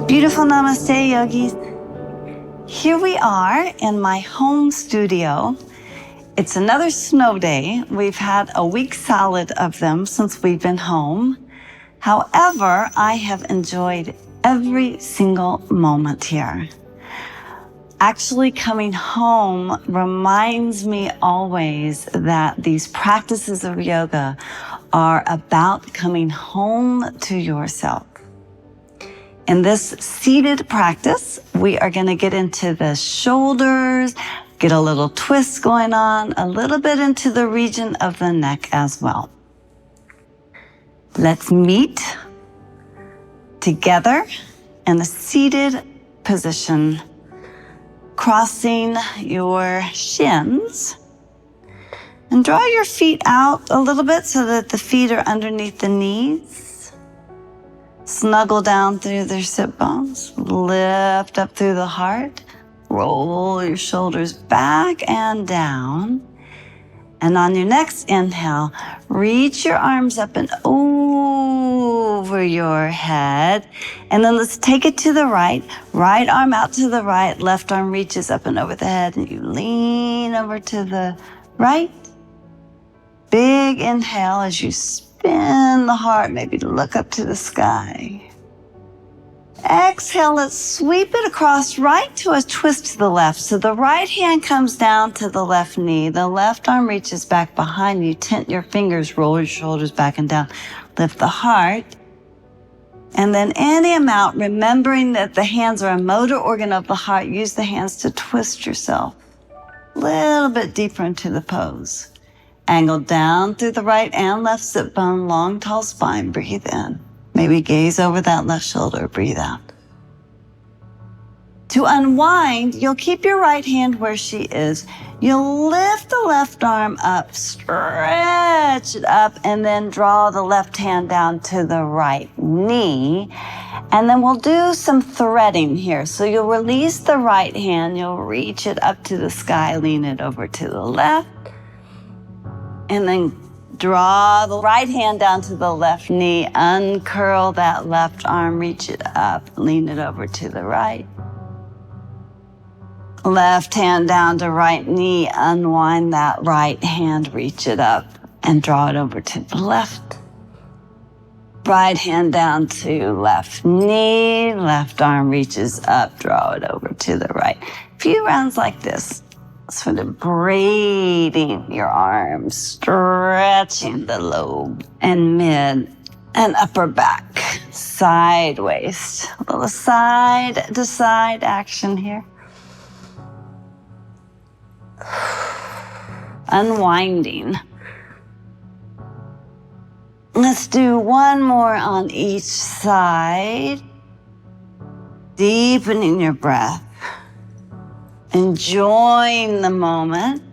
Beautiful namaste, yogis. Here we are in my home studio. It's another snow day. We've had a week solid of them since we've been home. However, I have enjoyed every single moment here. Actually, coming home reminds me always that these practices of yoga are about coming home to yourself. In this seated practice, we are going to get into the shoulders, get a little twist going on, a little bit into the region of the neck as well. Let's meet together in a seated position, crossing your shins, and draw your feet out a little bit so that the feet are underneath the knees. Snuggle down through their sit bones, lift up through the heart, roll your shoulders back and down. And on your next inhale, reach your arms up and over your head. And then let's take it to the right. Right arm out to the right, left arm reaches up and over the head, and you lean over to the right. Big inhale as you spin the heart, maybe look up to the sky. Exhale, let's sweep it across right to a twist to the left. So the right hand comes down to the left knee. The left arm reaches back behind you. Tent your fingers, roll your shoulders back and down. Lift the heart. And then any amount, remembering that the hands are a motor organ of the heart, use the hands to twist yourself a little bit deeper into the pose. Angle down through the right and left sit bone, long, tall spine. Breathe in. Maybe gaze over that left shoulder. Breathe out. To unwind, you'll keep your right hand where she is. You'll lift the left arm up, stretch it up, and then draw the left hand down to the right knee. And then we'll do some threading here. So you'll release the right hand. You'll reach it up to the sky, lean it over to the left. And then draw the right hand down to the left knee, uncurl that left arm, reach it up, lean it over to the right. Left hand down to right knee, unwind that right hand, reach it up, and draw it over to the left. Right hand down to left knee, left arm reaches up, draw it over to the right. A few rounds like this. Sort of braiding your arms, stretching the lobe and mid and upper back, sideways. A little side to side action here. Unwinding. Let's do one more on each side. Deepening your breath. Enjoying the moment.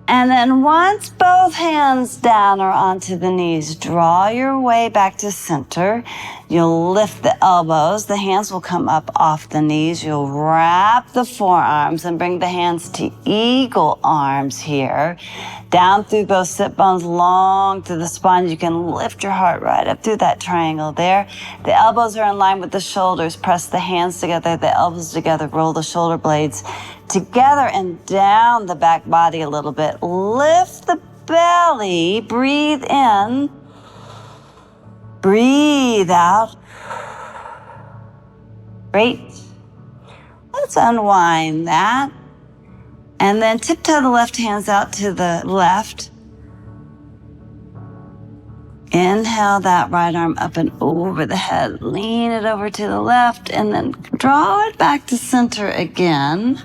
And then once both hands down or onto the knees, draw your way back to center. You'll lift the elbows. The hands will come up off the knees. You'll wrap the forearms and bring the hands to eagle arms here. Down through those sit bones, long through the spine. You can lift your heart right up through that triangle there. The elbows are in line with the shoulders. Press the hands together, the elbows together. Roll the shoulder blades together and down the back body a little bit. Lift the belly. Breathe in. Breathe out. Great. Let's unwind that. And then tiptoe the left hands out to the left. Inhale that right arm up and over the head. Lean it over to the left and then draw it back to center again.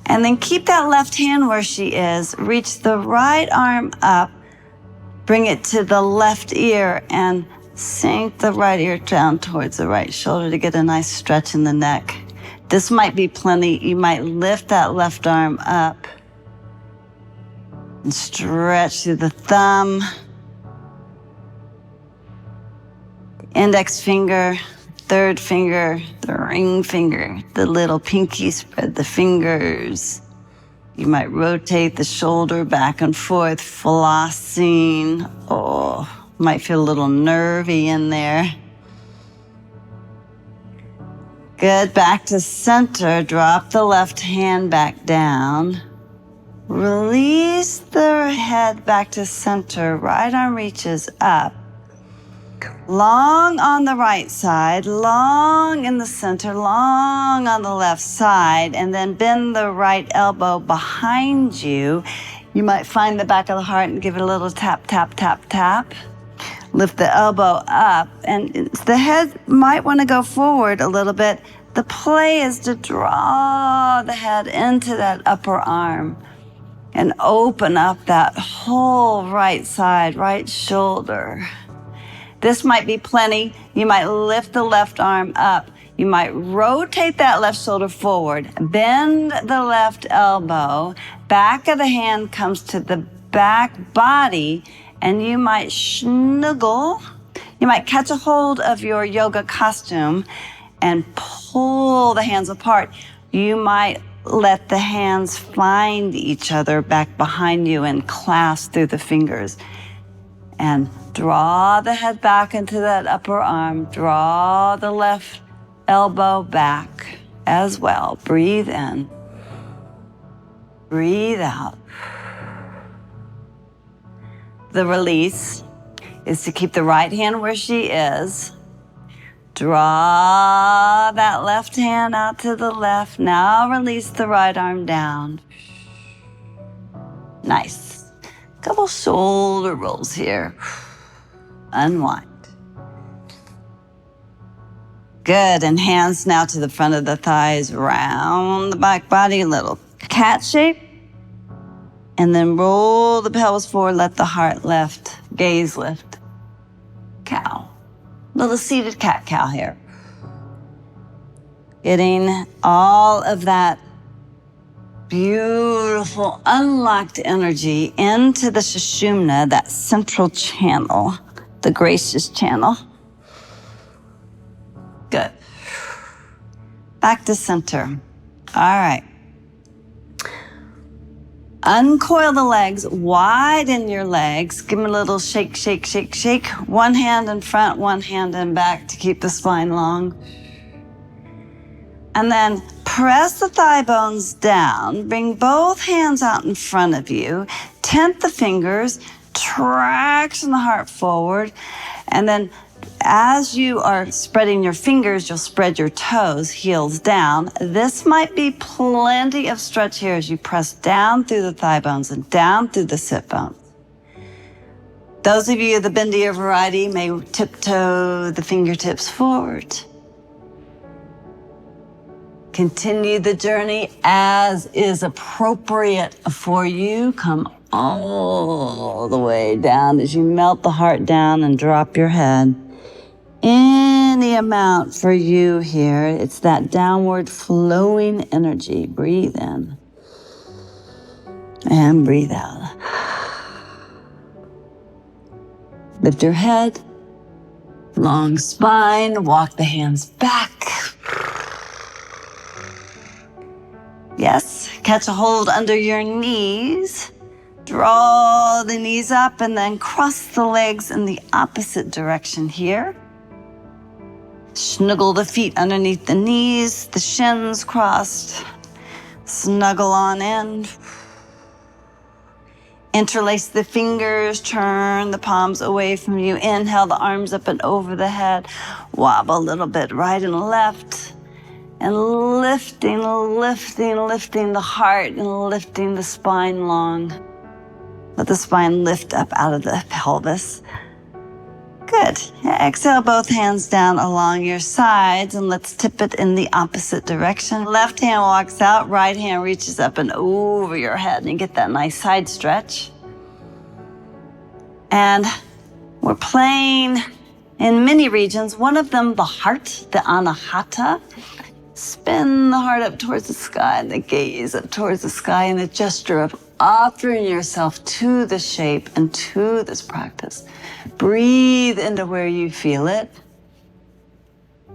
And then keep that left hand where she is. Reach the right arm up. Bring it to the left ear and sink the right ear down towards the right shoulder to get a nice stretch in the neck. This might be plenty. You might lift that left arm up and stretch through the thumb, index finger, third finger, the ring finger, the little pinky, spread the fingers. You might rotate the shoulder back and forth, flossing. Oh, Might feel a little nervy in there. Good, back to center. Drop the left hand back down. Release the head back to center. Right arm reaches up. Long on the right side, long in the center, long on the left side, and then bend the right elbow behind you. You might find the back of the heart and give it a little tap, tap, tap, tap. Lift the elbow up, and the head might want to go forward a little bit. The play is to draw the head into that upper arm and open up that whole right side, right shoulder. This might be plenty. You might lift the left arm up. You might rotate that left shoulder forward, bend the left elbow, back of the hand comes to the back body, and you might snuggle. You might catch a hold of your yoga costume and pull the hands apart. You might let the hands find each other back behind you and clasp through the fingers. And draw the head back into that upper arm. Draw the left elbow back as well. Breathe in. Breathe out. The release is to keep the right hand where she is. Draw that left hand out to the left. Now release the right arm down. Nice. Couple shoulder rolls here. Unwind. Good, and hands now to the front of the thighs, round the back body, a little cat shape. And then roll the pelvis forward, let the heart lift, gaze lift. Cow. Little seated cat-cow here. Getting all of that beautiful, unlocked energy into the Sushumna, that central channel, the gracious channel. Good. Back to center. All right. Uncoil the legs, widen your legs. Give them a little shake, shake, shake, shake. One hand in front, one hand in back to keep the spine long. And then press the thigh bones down. Bring both hands out in front of you. Tent the fingers, traction the heart forward. And then as you are spreading your fingers, you'll spread your toes, heels down. This might be plenty of stretch here as you press down through the thigh bones and down through the sit bones. Those of you of the bendier variety may tiptoe the fingertips forward. Continue the journey as is appropriate for you. Come all the way down as you melt the heart down and drop your head. Any amount for you here. It's that downward flowing energy. Breathe in and breathe out. Lift your head, long spine, walk the hands back. Yes, catch a hold under your knees. Draw the knees up and then cross the legs in the opposite direction here. Snuggle the feet underneath the knees, the shins crossed. Snuggle on in. Interlace the fingers, turn the palms away from you. Inhale the arms up and over the head. Wobble a little bit right and left. And lifting, lifting, lifting the heart and lifting the spine long. Let the spine lift up out of the pelvis. Good. Exhale both hands down along your sides and let's tip it in the opposite direction. Left hand walks out, right hand reaches up and over your head and you get that nice side stretch. And we're playing in many regions, one of them the heart, the anahata. Spin the heart up towards the sky and the gaze up towards the sky in a gesture of offering yourself to the shape and to this practice. Breathe into where you feel it,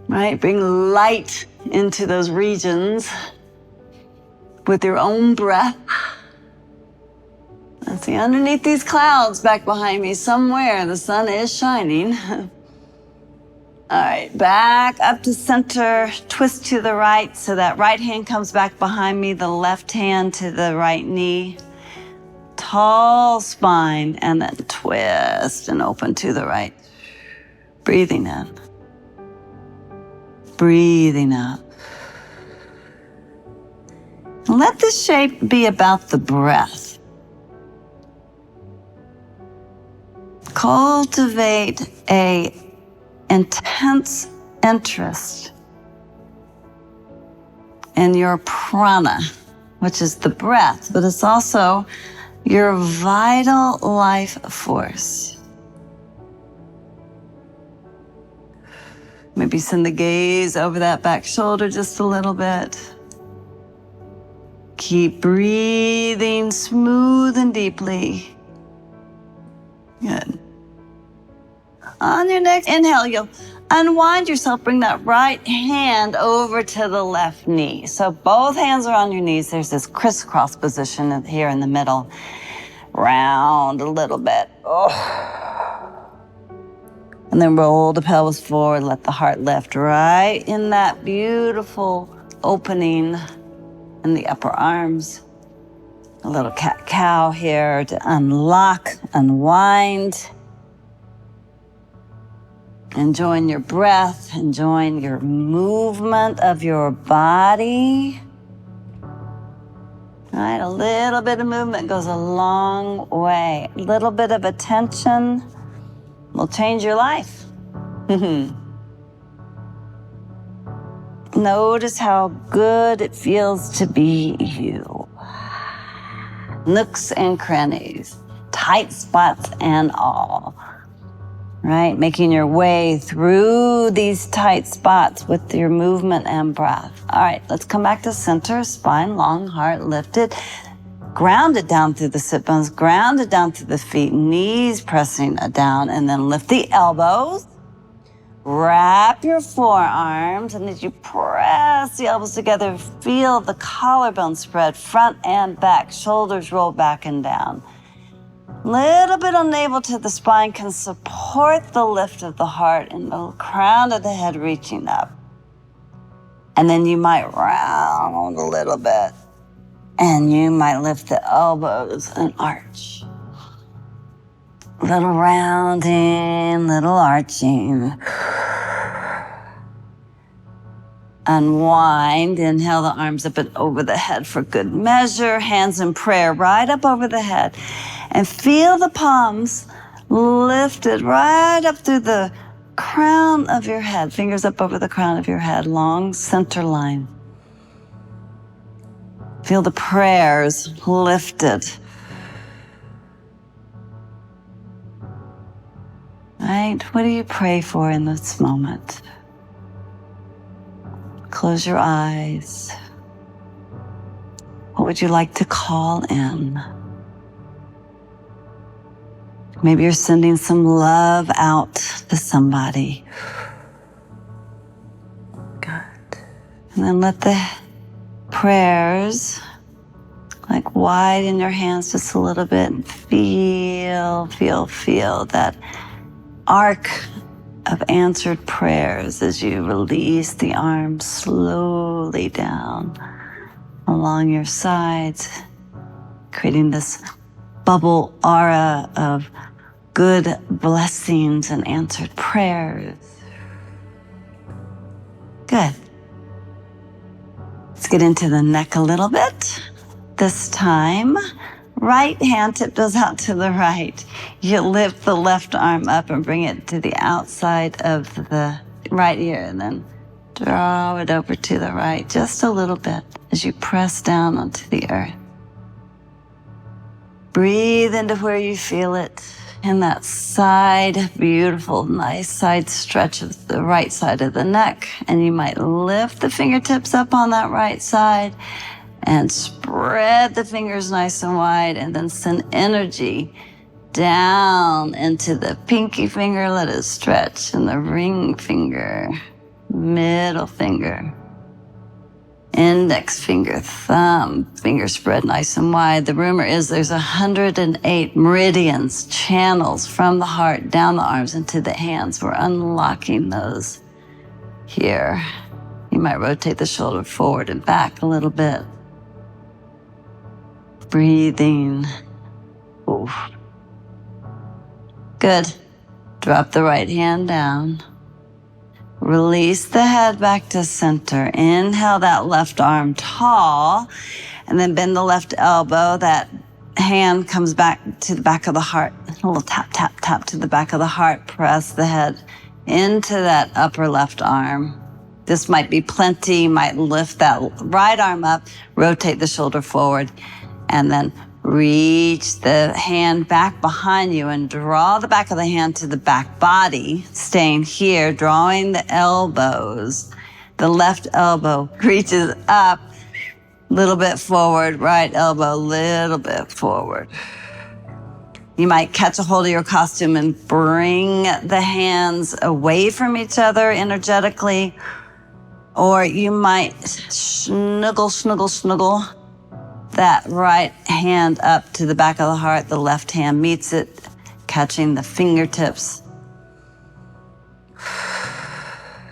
right? Bring light into those regions with your own breath. That's See, underneath these clouds back behind me, somewhere the sun is shining. All right, back up to center, twist to the right, so that right hand comes back behind me, the left hand to the right knee. Tall spine, and then twist and open to the right. Breathing in. Breathing out. Let this shape be about the breath. Cultivate a intense interest in your prana, which is the breath, but it's also your vital life force. Maybe send the gaze over that back shoulder just a little bit. Keep breathing smooth and deeply. Good. On your next inhale, you'll unwind yourself, bring that right hand over to the left knee. So both hands are on your knees. There's this crisscross position here in the middle. Round a little bit. Oh. And then roll the pelvis forward, let the heart lift right in that beautiful opening in the upper arms. A little cat-cow here to unlock, unwind. Enjoying your breath, enjoying your movement of your body. All right, a little bit of movement goes a long way. A little bit of attention will change your life. Notice how good it feels to be you. Nooks and crannies, tight spots and all. Right? Making your way through these tight spots with your movement and breath. All right, let's come back to center, spine long, heart lifted. Grounded down through the sit bones, grounded down through the feet, knees pressing down, and then lift the elbows. Wrap your forearms, and as you press the elbows together, feel the collarbone spread, front and back, shoulders roll back and down. Little bit of navel to the spine can support the lift of the heart and the crown of the head reaching up. And then you might round a little bit, and you might lift the elbows and arch. Little rounding, little arching. Unwind, inhale the arms up and over the head for good measure. Hands in prayer right up over the head. And feel the palms lifted right up through the crown of your head. Fingers up over the crown of your head, long center line. Feel the prayers lifted. Right? What do you pray for in this moment? Close your eyes. What would you like to call in? Maybe you're sending some love out to somebody. Good. And then let the prayers like widen your hands just a little bit and feel that arc of answered prayers as you release the arms slowly down along your sides, creating this bubble aura of good blessings and answered prayers. Good. Let's get into the neck a little bit. This time, right hand tip goes out to the right. You lift the left arm up and bring it to the outside of the right ear, and then draw it over to the right just a little bit as you press down onto the earth. Breathe into where you feel it in that side, beautiful, nice side stretch of the right side of the neck. And you might lift the fingertips up on that right side and spread the fingers nice and wide, and then send energy down into the pinky finger, let it stretch, and the ring finger, middle finger. Index finger, thumb, finger spread nice and wide. The rumor is there's 108 meridians, channels from the heart down the arms into the hands. We're unlocking those here. You might rotate the shoulder forward and back a little bit. Breathing. Oof. Good. Drop the right hand down. Release the head back to center. Inhale that left arm tall, and then bend the left elbow. That hand comes back to the back of the heart. A little tap, tap, tap to the back of the heart. Press the head into that upper left arm. This might be plenty. You might lift that right arm up, rotate the shoulder forward, and then reach the hand back behind you and draw the back of the hand to the back body, staying here, drawing the elbows. The left elbow reaches up, a little bit forward, right elbow, a little bit forward. You might catch a hold of your costume and bring the hands away from each other energetically, or you might snuggle that right hand up to the back of the heart. The left hand meets it, catching the fingertips.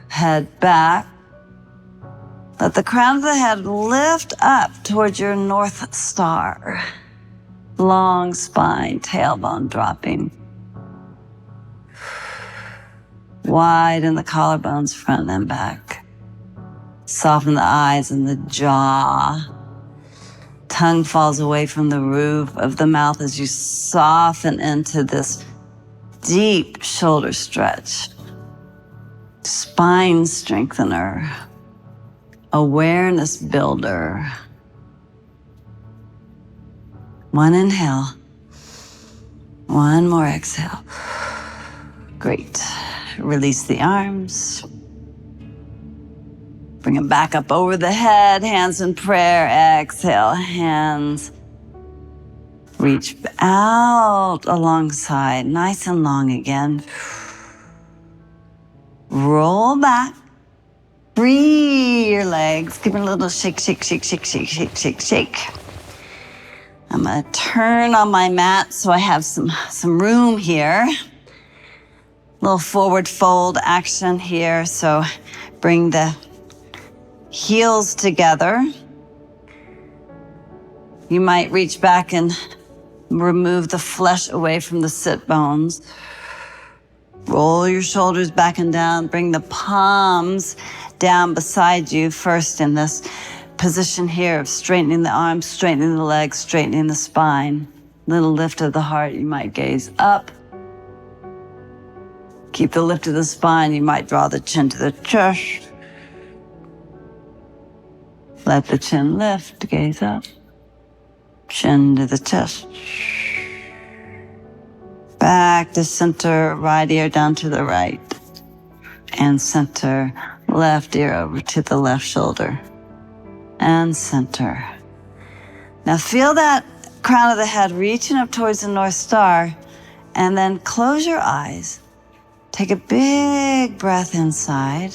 Head back. Let the crown of the head lift up towards your North Star. Long spine, tailbone dropping. Widen the collarbones front and back. Soften the eyes and the jaw. Tongue falls away from the roof of the mouth as you soften into this deep shoulder stretch. Spine strengthener. Awareness builder. One inhale. One more exhale. Great. Release the arms. Bring them back up over the head, hands in prayer. Exhale, hands. Reach out alongside, nice and long again. Roll back. Free your legs. Give it a little shake, shake, shake, shake, shake, shake, shake, shake. I'm gonna turn on my mat so I have some room here. Little forward fold action here. So bring the heels together. You might reach back and remove the flesh away from the sit bones. Roll your shoulders back and down. Bring the palms down beside you first in this position here of straightening the arms, straightening the legs, straightening the spine. Little lift of the heart. You might gaze up. Keep the lift of the spine. You might draw the chin to the chest. Let the chin lift, gaze up. Chin to the chest. Back to center, right ear down to the right. And center, left ear over to the left shoulder. And center. Now feel that crown of the head reaching up towards the North Star, and then close your eyes. Take a big breath inside.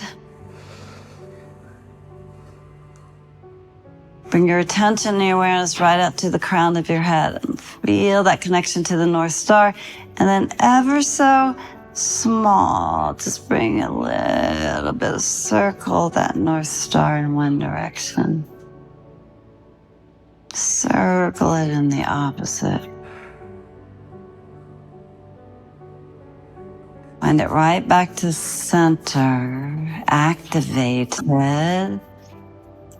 Bring your attention and your awareness right up to the crown of your head and feel that connection to the North Star. And then ever so small, just bring a little bit of circle that North Star in one direction. Circle it in the opposite. Find it right back to center, activated.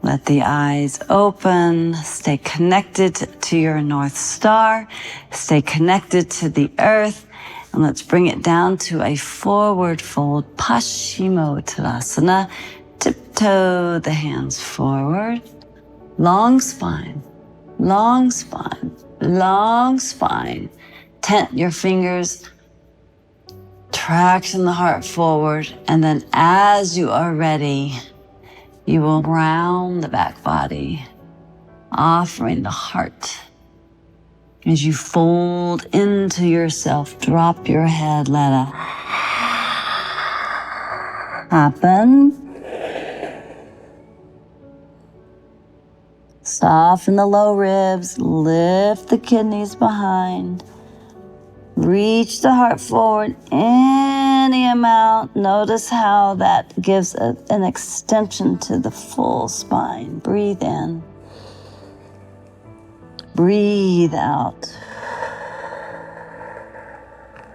Let the eyes open, stay connected to your North Star, stay connected to the earth, and let's bring it down to a forward fold, Paschimottanasana. Tiptoe the hands forward, long spine, long spine, long spine. Tent your fingers, traction the heart forward, and then as you are ready, you will round the back body, offering the heart. As you fold into yourself, drop your head, let it happen. Soften the low ribs, lift the kidneys behind. Reach the heart forward any amount. Notice how that gives an extension to the full spine. Breathe in. Breathe out.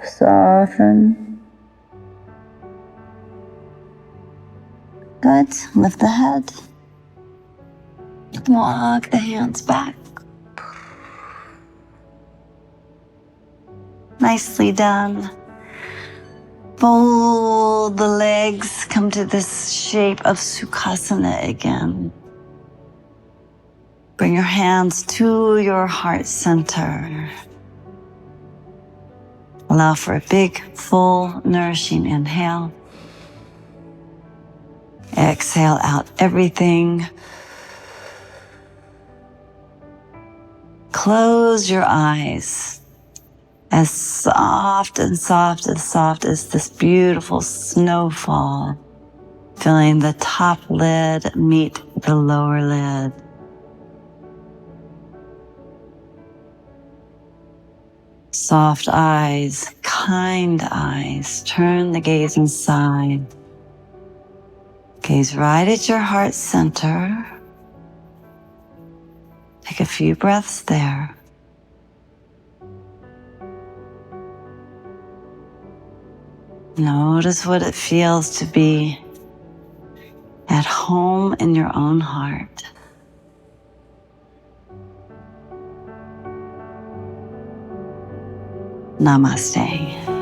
Soften. Good. Lift the head. Walk the hands back. Nicely done. Fold the legs, come to this shape of Sukhasana again. Bring your hands to your heart center. Allow for a big, full, nourishing inhale. Exhale out everything. Close your eyes. As soft and soft and soft as this beautiful snowfall, feeling the top lid meet the lower lid. Soft eyes, kind eyes, turn the gaze inside. Gaze right at your heart center. Take a few breaths there. Notice what it feels to be at home in your own heart. Namaste.